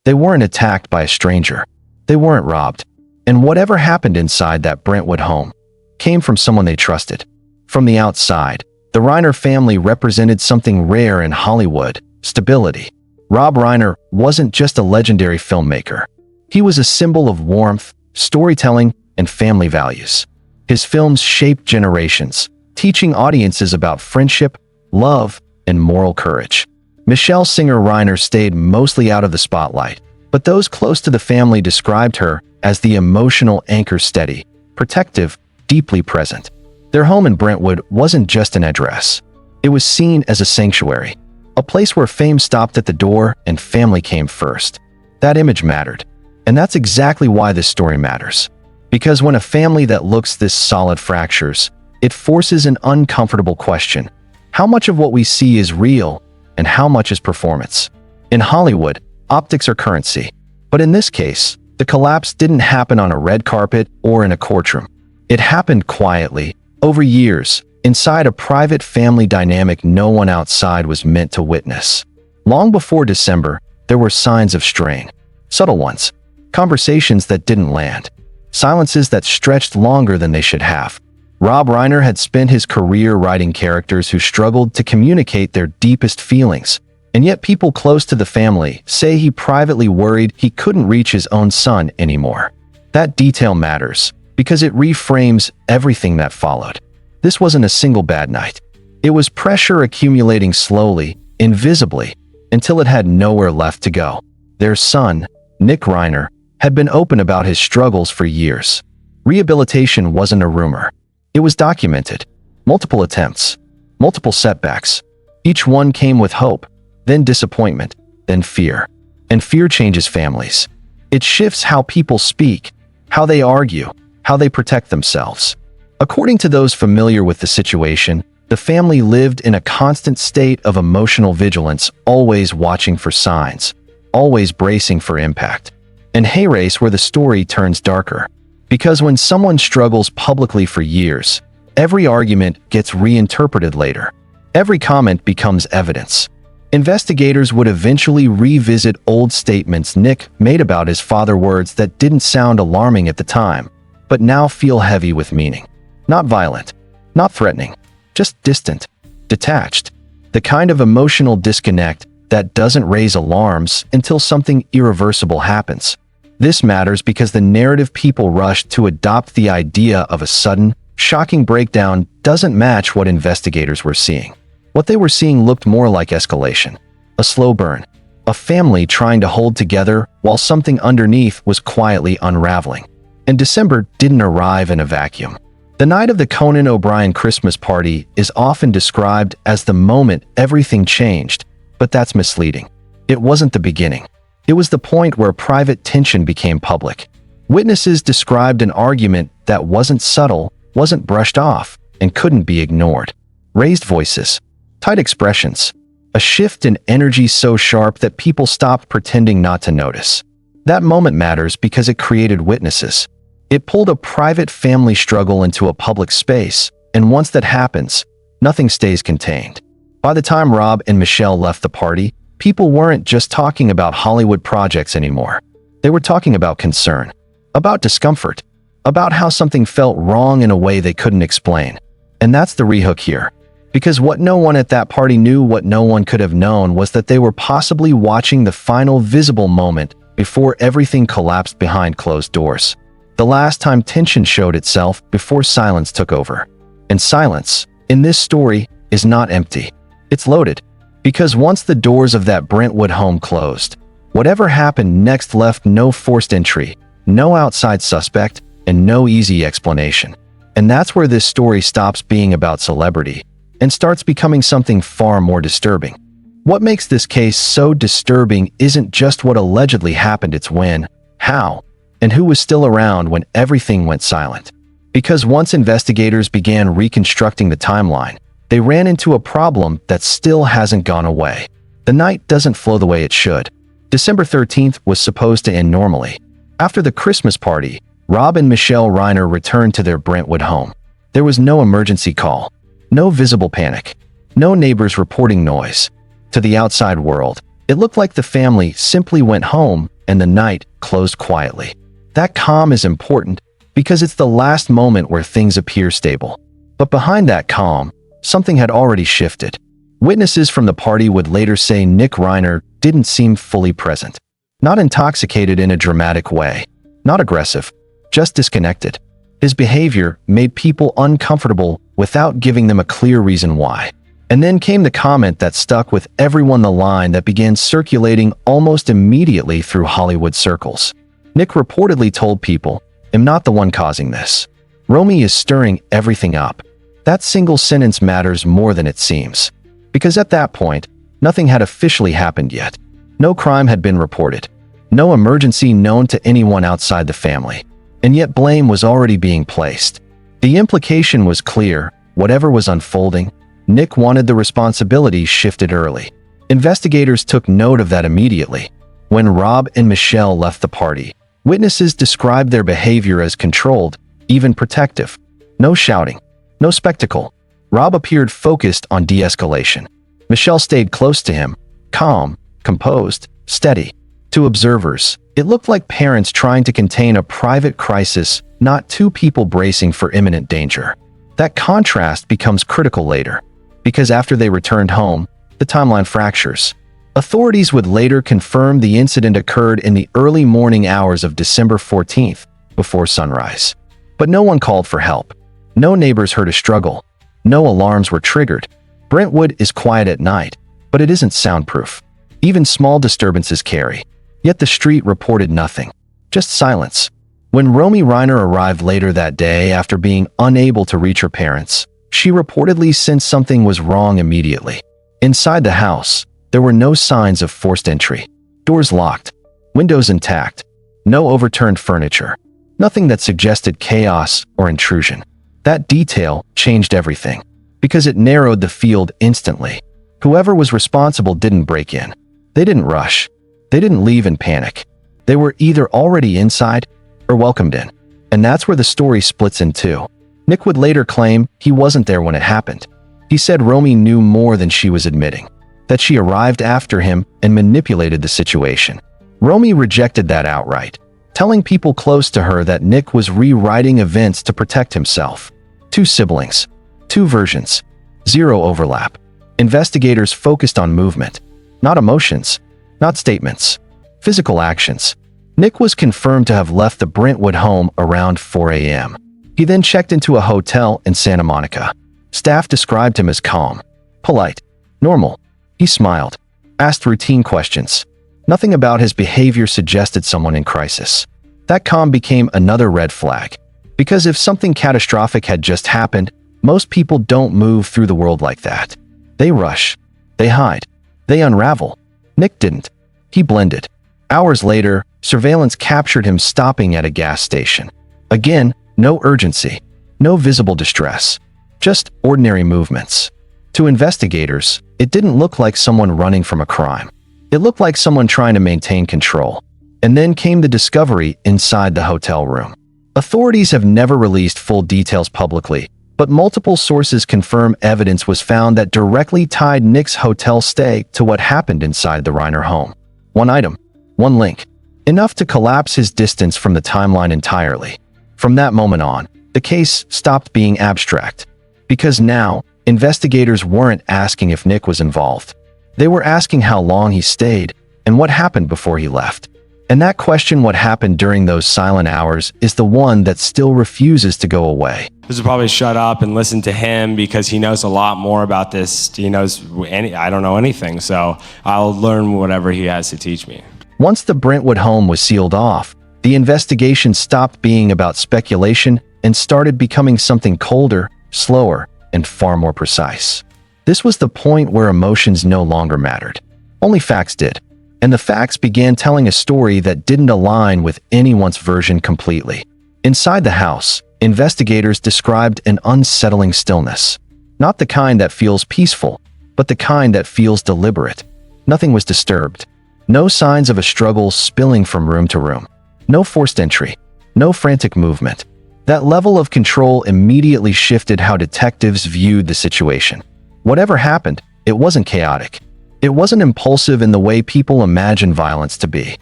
They weren't attacked by a stranger. They weren't robbed. And whatever happened inside that Brentwood home came from someone they trusted. From the outside, the Reiner family represented something rare in Hollywood: stability. Rob Reiner wasn't just a legendary filmmaker. He was a symbol of warmth, storytelling, and family values. His films shaped generations, teaching audiences about friendship, love, and moral courage. Michelle Singer Reiner stayed mostly out of the spotlight, but those close to the family described her as the emotional anchor, steady, protective, deeply present. Their home in Brentwood wasn't just an address. It was seen as a sanctuary, a place where fame stopped at the door and family came first. That image mattered. And that's exactly why this story matters. Because when a family that looks this solid fractures, it forces an uncomfortable question. How much of what we see is real, and how much is performance? In Hollywood, optics are currency. But in this case, the collapse didn't happen on a red carpet or in a courtroom. It happened quietly, over years, inside a private family dynamic no one outside was meant to witness. Long before December, there were signs of strain. Subtle ones. Conversations that didn't land. Silences that stretched longer than they should have. Rob Reiner had spent his career writing characters who struggled to communicate their deepest feelings, and yet people close to the family say he privately worried he couldn't reach his own son anymore. That detail matters, because it reframes everything that followed. This wasn't a single bad night. It was pressure accumulating slowly, invisibly, until it had nowhere left to go. Their son, Nick Reiner, had been open about his struggles for years. Rehabilitation wasn't a rumor. It was documented. Multiple attempts, multiple setbacks. Each one came with hope, then disappointment, then fear. And fear changes families. It shifts how people speak, how they argue, how they protect themselves. According to those familiar with the situation, the family lived in a constant state of emotional vigilance, always watching for signs, always bracing for impact. And here's where the story turns darker. Because when someone struggles publicly for years, every argument gets reinterpreted later. Every comment becomes evidence. Investigators would eventually revisit old statements Nick made about his father, words that didn't sound alarming at the time, but now feel heavy with meaning. Not violent, not threatening, just distant, detached. The kind of emotional disconnect that doesn't raise alarms until something irreversible happens. This matters because the narrative people rushed to adopt, the idea of a sudden, shocking breakdown, doesn't match what investigators were seeing. What they were seeing looked more like escalation, a slow burn, a family trying to hold together while something underneath was quietly unraveling. And December didn't arrive in a vacuum. The night of the Conan O'Brien Christmas party is often described as the moment everything changed, but that's misleading. It wasn't the beginning. It was the point where private tension became public. Witnesses described an argument that wasn't subtle, wasn't brushed off, and couldn't be ignored. Raised voices, tight expressions, a shift in energy so sharp that people stopped pretending not to notice. That moment matters because it created witnesses. It pulled a private family struggle into a public space, and once that happens, nothing stays contained. By the time Rob and Michelle left the party, people weren't just talking about Hollywood projects anymore. They were talking about concern, about discomfort, about how something felt wrong in a way they couldn't explain. And that's the rehook here. Because what no one at that party knew, what no one could have known, was that they were possibly watching the final visible moment before everything collapsed behind closed doors. The last time tension showed itself before silence took over. And silence, in this story, is not empty. It's loaded. Because once the doors of that Brentwood home closed, whatever happened next left no forced entry, no outside suspect, and no easy explanation. And that's where this story stops being about celebrity and starts becoming something far more disturbing. What makes this case so disturbing isn't just what allegedly happened, it's when, how, and who was still around when everything went silent. Because once investigators began reconstructing the timeline, they ran into a problem that still hasn't gone away. The night doesn't flow the way it should. December 13th was supposed to end normally. After the Christmas party, Rob and Michelle Reiner returned to their Brentwood home. There was no emergency call, no visible panic, no neighbors reporting noise. To the outside world, It looked like the family simply went home and the night closed quietly. That calm is important because it's the last moment where things appear stable. But behind that calm, something had already shifted. Witnesses from the party would later say Nick Reiner didn't seem fully present. Not intoxicated in a dramatic way. Not aggressive. Just disconnected. His behavior made people uncomfortable without giving them a clear reason why. And then came the comment that stuck with everyone, the line that began circulating almost immediately through Hollywood circles. Nick reportedly told people, "I'm not the one causing this. Romy is stirring everything up." That single sentence matters more than it seems. Because at that point, nothing had officially happened yet. No crime had been reported. No emergency known to anyone outside the family. And yet blame was already being placed. The implication was clear: whatever was unfolding, Nick wanted the responsibility shifted early. Investigators took note of that immediately. When Rob and Michelle left the party, witnesses described their behavior as controlled, even protective. No shouting. No spectacle. Rob appeared focused on de-escalation. Michelle stayed close to him, calm, composed, steady. To observers, it looked like parents trying to contain a private crisis, not two people bracing for imminent danger. That contrast becomes critical later, because after they returned home, the timeline fractures. Authorities would later confirm the incident occurred in the early morning hours of December 14th, before sunrise. But no one called for help. No neighbors heard a struggle. No alarms were triggered. Brentwood is quiet at night, but it isn't soundproof. Even small disturbances carry. Yet the street reported nothing. Just silence. When Romy Reiner arrived later that day after being unable to reach her parents, she reportedly sensed something was wrong immediately. Inside the house, there were no signs of forced entry. Doors locked. Windows intact. No overturned furniture. Nothing that suggested chaos or intrusion. That detail changed everything, because it narrowed the field instantly. Whoever was responsible didn't break in. They didn't rush. They didn't leave in panic. They were either already inside or welcomed in. And that's where the story splits in two. Nick would later claim he wasn't there when it happened. He said Romy knew more than she was admitting, that she arrived after him and manipulated the situation. Romy rejected that outright, telling people close to her that Nick was rewriting events to protect himself. Two siblings. Two versions. Zero overlap. Investigators focused on movement, not emotions, not statements. Physical actions. Nick was confirmed to have left the Brentwood home around 4 a.m. He then checked into a hotel in Santa Monica. Staff described him as calm, polite, normal. He smiled, asked routine questions. Nothing about his behavior suggested someone in crisis. That calm became another red flag. Because if something catastrophic had just happened, most people don't move through the world like that. They rush. They hide. They unravel. Nick didn't. He blended. Hours later, surveillance captured him stopping at a gas station. Again, no urgency. No visible distress. Just ordinary movements. To investigators, it didn't look like someone running from a crime. It looked like someone trying to maintain control. And then came the discovery inside the hotel room. Authorities have never released full details publicly, but multiple sources confirm evidence was found that directly tied Nick's hotel stay to what happened inside the Reiner home. One item, one link, enough to collapse his distance from the timeline entirely. From that moment on, the case stopped being abstract. Because now, investigators weren't asking if Nick was involved. They were asking how long he stayed and what happened before he left. And that question, what happened during those silent hours, is the one that still refuses to go away. I should probably shut up and listen to him because he knows a lot more about this. He knows I don't know anything, so I'll learn whatever he has to teach me. Once the Brentwood home was sealed off, the investigation stopped being about speculation and started becoming something colder, slower, and far more precise. This was the point where emotions no longer mattered. Only facts did. And the facts began telling a story that didn't align with anyone's version completely. Inside the house, investigators described an unsettling stillness. Not the kind that feels peaceful, but the kind that feels deliberate. Nothing was disturbed. No signs of a struggle spilling from room to room. No forced entry. No frantic movement. That level of control immediately shifted how detectives viewed the situation. Whatever happened, it wasn't chaotic. It wasn't impulsive in the way people imagine violence to be.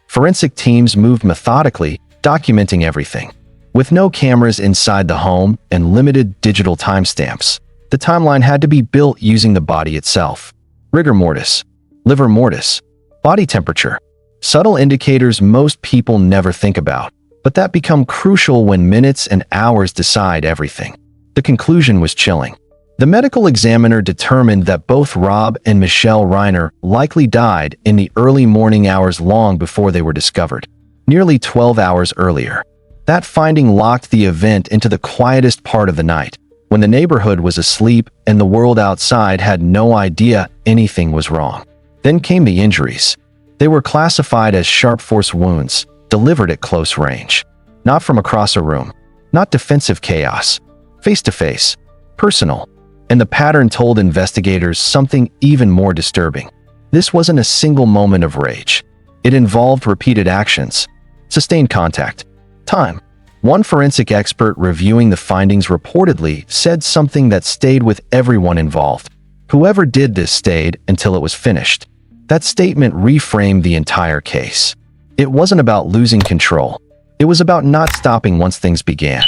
Forensic teams moved methodically, documenting everything. With no cameras inside the home and limited digital timestamps, the timeline had to be built using the body itself. Rigor mortis, livor mortis, body temperature. Subtle indicators most people never think about, but that become crucial when minutes and hours decide everything. The conclusion was chilling. The medical examiner determined that both Rob and Michelle Reiner likely died in the early morning hours long before they were discovered, nearly 12 hours earlier. That finding locked the event into the quietest part of the night, when the neighborhood was asleep and the world outside had no idea anything was wrong. Then came the injuries. They were classified as sharp force wounds, delivered at close range. Not from across a room, not defensive chaos, face-to-face, personal. And the pattern told investigators something even more disturbing. This wasn't a single moment of rage. It involved repeated actions, sustained contact, time. One forensic expert reviewing the findings reportedly said something that stayed with everyone involved. Whoever did this stayed until it was finished. That statement reframed the entire case. It wasn't about losing control. It was about not stopping once things began.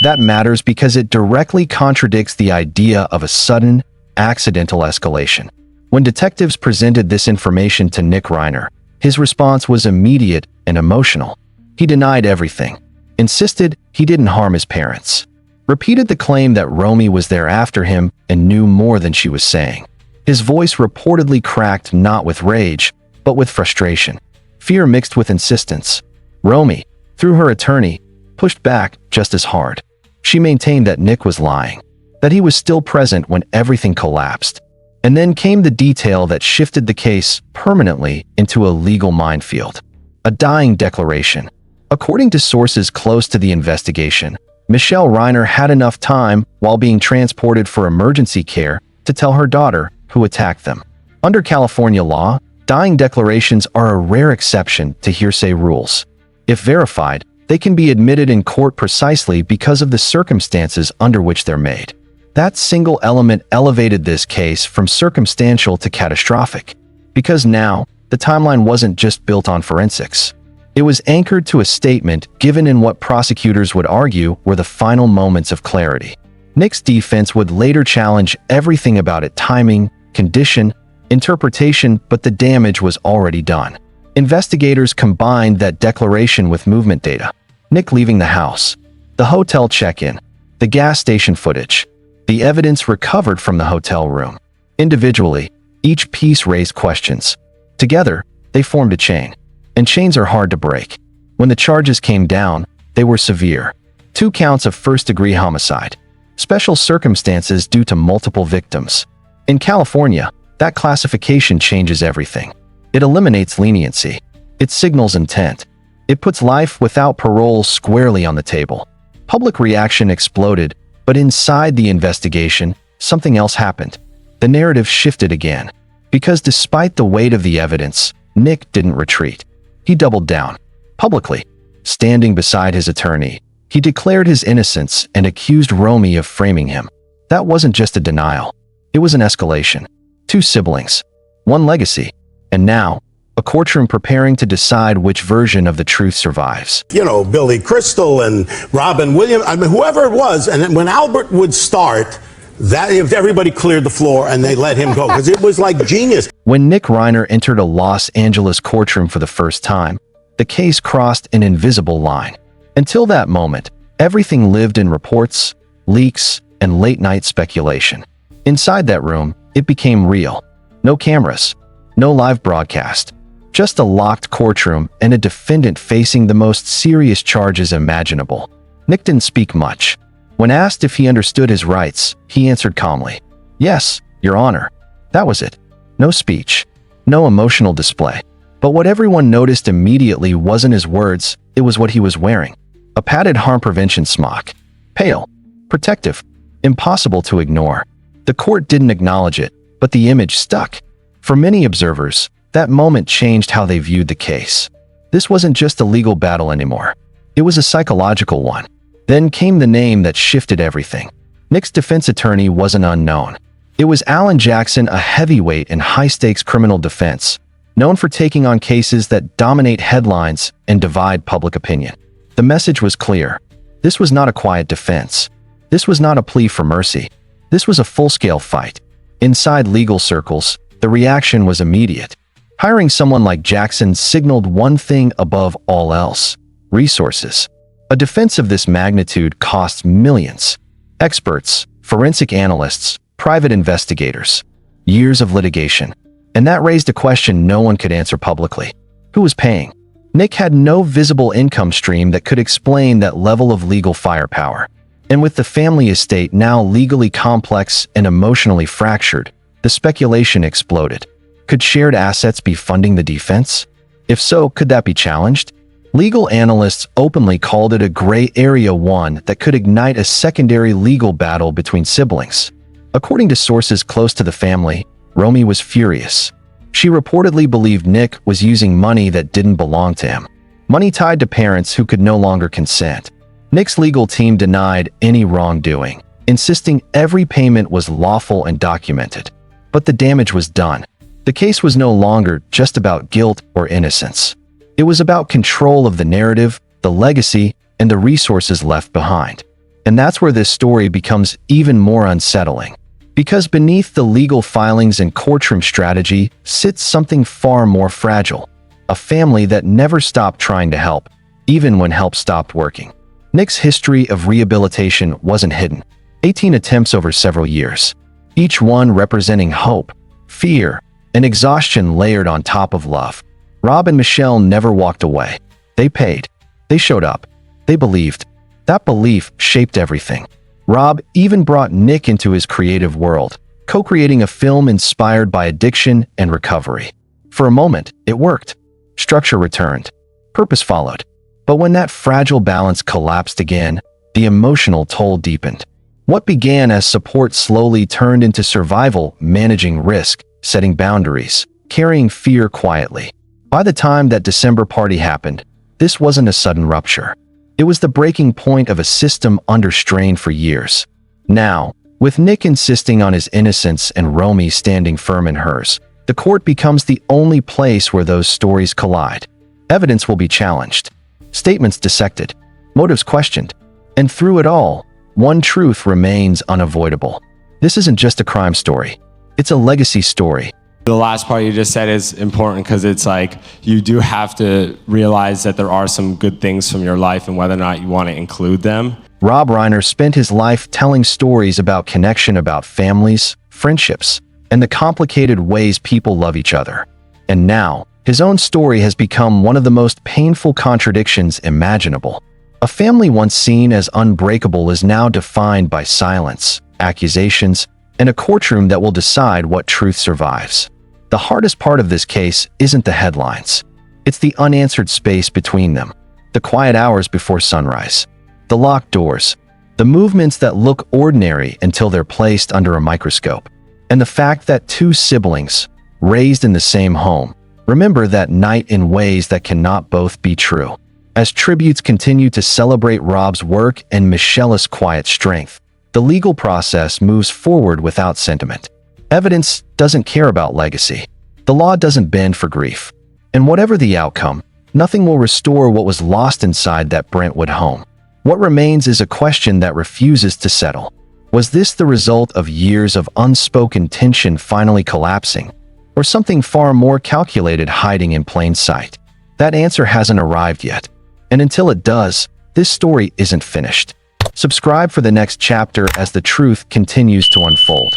That matters because it directly contradicts the idea of a sudden, accidental escalation. When detectives presented this information to Nick Reiner, his response was immediate and emotional. He denied everything, insisted he didn't harm his parents, repeated the claim that Romy was there after him and knew more than she was saying. His voice reportedly cracked not with rage, but with frustration, fear mixed with insistence. Romy, through her attorney, pushed back just as hard. She maintained that Nick was lying, that he was still present when everything collapsed. And then came the detail that shifted the case permanently into a legal minefield. A dying declaration. According to sources close to the investigation, Michelle Reiner had enough time while being transported for emergency care to tell her daughter who attacked them. Under California law, dying declarations are a rare exception to hearsay rules. If verified, they can be admitted in court precisely because of the circumstances under which they're made. That single element elevated this case from circumstantial to catastrophic, because now, the timeline wasn't just built on forensics. It was anchored to a statement given in what prosecutors would argue were the final moments of clarity. Nick's defense would later challenge everything about it: timing, condition, interpretation, but the damage was already done. Investigators combined that declaration with movement data. Nick leaving the house, the hotel check-in, the gas station footage, the evidence recovered from the hotel room. Individually, each piece raised questions. Together, they formed a chain. And chains are hard to break. When the charges came down, they were severe. 2 counts of first-degree homicide. Special circumstances due to multiple victims. In California, that classification changes everything. It eliminates leniency. It signals intent. It puts life without parole squarely on the table. Public reaction exploded, but inside the investigation, something else happened. The narrative shifted again. Because despite the weight of the evidence, Nick didn't retreat. He doubled down. Publicly, standing beside his attorney, he declared his innocence and accused Romy of framing him. That wasn't just a denial. It was an escalation. 2 siblings. 1 legacy. And now, a courtroom preparing to decide which version of the truth survives. You know, Billy Crystal and Robin Williams, I mean, whoever it was, and then when Albert would start, that if everybody cleared the floor and they let him go, because it was like genius. When Nick Reiner entered a Los Angeles courtroom for the first time, the case crossed an invisible line. Until that moment, everything lived in reports, leaks, and late-night speculation. Inside that room, it became real. No cameras, no live broadcast. Just a locked courtroom and a defendant facing the most serious charges imaginable. Nick didn't speak much. When asked if he understood his rights, he answered calmly, "Yes, Your Honor." That was it. No speech. No emotional display. But what everyone noticed immediately wasn't his words, it was what he was wearing. A padded harm prevention smock. Pale. Protective. Impossible to ignore. The court didn't acknowledge it, but the image stuck. For many observers, that moment changed how they viewed the case. This wasn't just a legal battle anymore. It was a psychological one. Then came the name that shifted everything. Nick's defense attorney wasn't unknown. It was Alan Jackson, a heavyweight in high-stakes criminal defense, known for taking on cases that dominate headlines and divide public opinion. The message was clear. This was not a quiet defense. This was not a plea for mercy. This was a full-scale fight. Inside legal circles, the reaction was immediate. Hiring someone like Jackson signaled one thing above all else: resources. A defense of this magnitude costs millions. Experts, forensic analysts, private investigators, years of litigation. And that raised a question no one could answer publicly. Who was paying? Nick had no visible income stream that could explain that level of legal firepower. And with the family estate now legally complex and emotionally fractured, the speculation exploded. Could shared assets be funding the defense? If so, could that be challenged? Legal analysts openly called it a gray area, one that could ignite a secondary legal battle between siblings. According to sources close to the family, Romy was furious. She reportedly believed Nick was using money that didn't belong to him. Money tied to parents who could no longer consent. Nick's legal team denied any wrongdoing, insisting every payment was lawful and documented. But the damage was done. The case was no longer just about guilt or innocence. It was about control of the narrative, the legacy, and the resources left behind. And that's where this story becomes even more unsettling. Because beneath the legal filings and courtroom strategy sits something far more fragile. A family that never stopped trying to help, even when help stopped working. Nick's history of rehabilitation wasn't hidden. 18 attempts over several years. Each one representing hope, fear, and exhaustion layered on top of love. Rob and Michelle never walked away. They paid. They showed up. They believed. That belief shaped everything. Rob even brought Nick into his creative world, co-creating a film inspired by addiction and recovery. For a moment, it worked. Structure returned. Purpose followed. But when that fragile balance collapsed again, the emotional toll deepened. What began as support slowly turned into survival, managing risk, setting boundaries, carrying fear quietly. By the time that December party happened, this wasn't a sudden rupture. It was the breaking point of a system under strain for years. Now, with Nick insisting on his innocence and Romy standing firm in hers, the court becomes the only place where those stories collide. Evidence will be challenged, statements dissected, motives questioned, and through it all, one truth remains unavoidable. This isn't just a crime story. It's a legacy story. The last part you just said is important because it's like you do have to realize that there are some good things from your life and whether or not you want to include them. Rob Reiner spent his life telling stories about connection, about families, friendships, and the complicated ways people love each other. And now, his own story has become one of the most painful contradictions imaginable. A family once seen as unbreakable is now defined by silence, accusations, and a courtroom that will decide what truth survives. The hardest part of this case isn't the headlines. It's the unanswered space between them, the quiet hours before sunrise, the locked doors, the movements that look ordinary until they're placed under a microscope, and the fact that two siblings, raised in the same home, remember that night in ways that cannot both be true. As tributes continue to celebrate Rob's work and Michelle's quiet strength, the legal process moves forward without sentiment. Evidence doesn't care about legacy. The law doesn't bend for grief. And whatever the outcome, nothing will restore what was lost inside that Brentwood home. What remains is a question that refuses to settle. Was this the result of years of unspoken tension finally collapsing, or something far more calculated hiding in plain sight? That answer hasn't arrived yet. And until it does, this story isn't finished. Subscribe for the next chapter as the truth continues to unfold.